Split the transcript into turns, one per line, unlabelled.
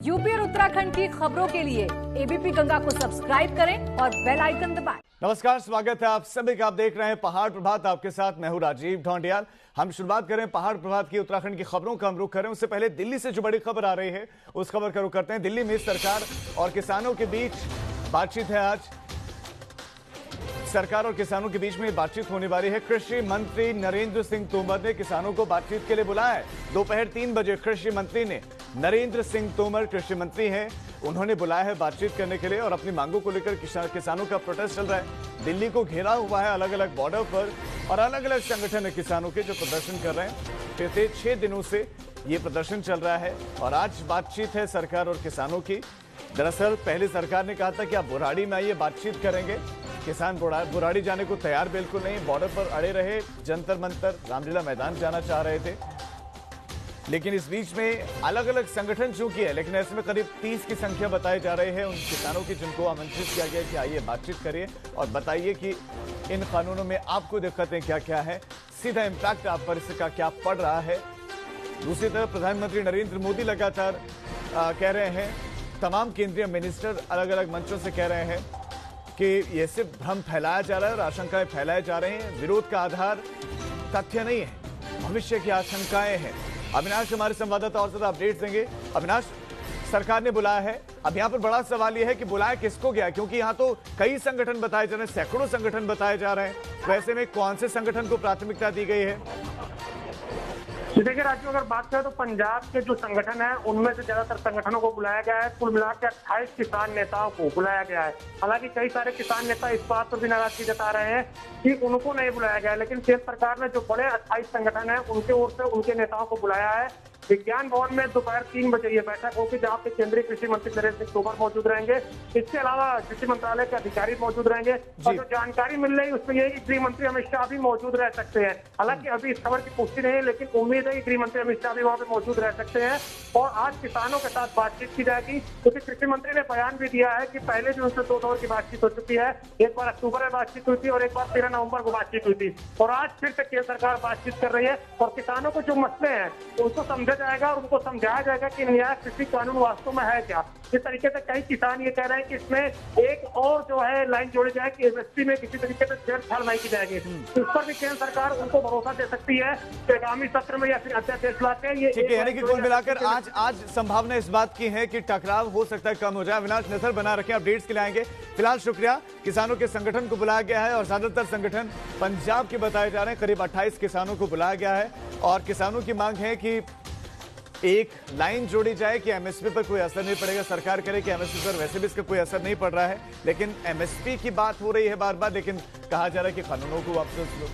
UP और उत्तराखंड की खबरों के लिए एबीपी गंगा को सब्सक्राइब करें और बेल आइकन दबाएं।
नमस्कार, स्वागत है आप सभी का। आप देख रहे हैं पहाड़ प्रभात। आपके साथ मैं हूं राजीव ढोंडियाल। हम शुरुआत करें पहाड़ प्रभात की उत्तराखंड की खबरों का हम रुख करें। उससे पहले दिल्ली से जो बड़ी खबर आ रही है उस खबर का रुख करते हैं। दिल्ली में सरकार और किसानों के बीच बातचीत है। आज सरकार और किसानों के बीच में बातचीत होने वाली है। कृषि मंत्री नरेंद्र सिंह तोमर ने किसानों को बातचीत के लिए बुलाया है। दोपहर 3 बजे कृषि मंत्री ने, नरेंद्र सिंह तोमर कृषि मंत्री हैं, उन्होंने बुलाया है बातचीत करने के लिए और अपनी मांगों को लेकर किसानों का प्रोटेस्ट चल रहा है। दिल्ली को घेरा हुआ है अलग अलग बॉर्डर पर और अलग अलग संगठन है किसानों के जो प्रदर्शन कर रहे हैं। पिछले 6 दिनों से ये प्रदर्शन चल रहा है और आज बातचीत है सरकार और किसानों की। दरअसल पहले सरकार ने कहा था कि आप बुराड़ी में आइए, बातचीत करेंगे। किसान बुराड़ी जाने को तैयार बिल्कुल नहीं, बॉर्डर पर अड़े रहे, जंतर मंतर रामलीला मैदान जाना चाह रहे थे। लेकिन इस बीच में अलग अलग संगठन चूंकि है, लेकिन ऐसे में करीब 30 की संख्या बताई जा रही है उन किसानों की जिनको आमंत्रित किया गया कि आइए बातचीत करिए और बताइए कि इन कानूनों में आपको दिक्कतें क्या क्या है, सीधा इम्पैक्ट आप पर इसका क्या पड़ रहा है। दूसरी तरफ प्रधानमंत्री नरेंद्र मोदी लगातार कह रहे हैं, तमाम केंद्रीय मिनिस्टर अलग अलग मंचों से कह रहे हैं कि ये सिर्फ भ्रम फैलाया जा रहा है और आशंकाएं फैलाए जा रहे हैं। विरोध का आधार तथ्य नहीं है, भविष्य की आशंकाएं हैं। अविनाश हमारे संवाददाता और ज्यादा अपडेट्स देंगे। अविनाश, सरकार ने बुलाया है, अब यहाँ पर बड़ा सवाल यह है कि बुलाया किसको गया, क्योंकि यहाँ तो कई संगठन बताए जा रहे हैं, सैकड़ों संगठन बताए जा रहे हैं। तो ऐसे में कौन से संगठन को प्राथमिकता दी गई है?
देखिए राजू, अगर बात करें तो पंजाब के जो संगठन है उनमें से ज्यादातर संगठनों को बुलाया गया है। कुल मिलाकर 28 किसान नेताओं को बुलाया गया है। हालांकि कई सारे किसान नेता इस बात पर भी नाराजगी जता रहे हैं कि उनको नहीं बुलाया गया, लेकिन केंद्र सरकार ने जो बड़े 28 संगठन है उनके ओर से उनके नेताओं को बुलाया है। विज्ञान भवन में दोपहर 3 बजे ये बैठक होगी, जहाँ पे केंद्रीय कृषि मंत्री नरेंद्र सिंह तोमर मौजूद रहेंगे। इसके अलावा कृषि मंत्रालय के अधिकारी मौजूद रहेंगे और जो जानकारी मिल रही है उसमें यह कि गृह मंत्री अमित शाह भी मौजूद रह सकते हैं। हालांकि अभी इस खबर की पुष्टि नहीं है, लेकिन उम्मीद है कि गृह मंत्री अमित शाह भी वहाँ पे मौजूद रह सकते हैं और आज किसानों के साथ बातचीत की जाएगी। क्योंकि कृषि मंत्री ने बयान भी दिया है कि पहले भी उनसे 2 दौर की बातचीत हो चुकी है। एक बार अक्टूबर में बातचीत हुई थी और एक बार 13 नवंबर को बातचीत हुई थी और आज फिर से केंद्र सरकार बातचीत कर रही है और किसानों को जो मसले हैं उनको समझा जाएगा और उनको समझाया जाएगा कि नया कृषि कानून वास्तव में है क्या। इस तरीके से कई किसान ये कह रहे हैं कि इसमें एक और जो है लाइन जोड़ी जाए कि एमएसपी में किसी तरीके से छेड़छाड़ नहीं की जाएगी। इस पर भी केंद्र सरकार उनको भरोसा दे सकती है कि आगामी सत्र में या फिर अध्यादेश लाते हैं। ये
ठीक है, यानी कि कुल मिलाकर आज संभावना इस बात की है कि टकराव हो सकता है कम हो जाए। अविनाश, नजर बना रखें, अपडेट्स के लिए आएंगे। फिलहाल शुक्रिया। किसानों के संगठन को बुलाया गया है और ज्यादातर संगठन पंजाब के बताए जा रहे हैं। करीब 28 किसानों को बुलाया गया है और किसानों की मांग है कि एक लाइन जोड़ी जाए कि एमएसपी पर कोई असर नहीं पड़ेगा। सरकार करे कि एमएसपी पर वैसे भी इसका कोई असर नहीं पड़ रहा है, लेकिन एमएसपी की बात हो रही है बार बार, लेकिन कहा जा रहा है कि कानूनों को वापस लो।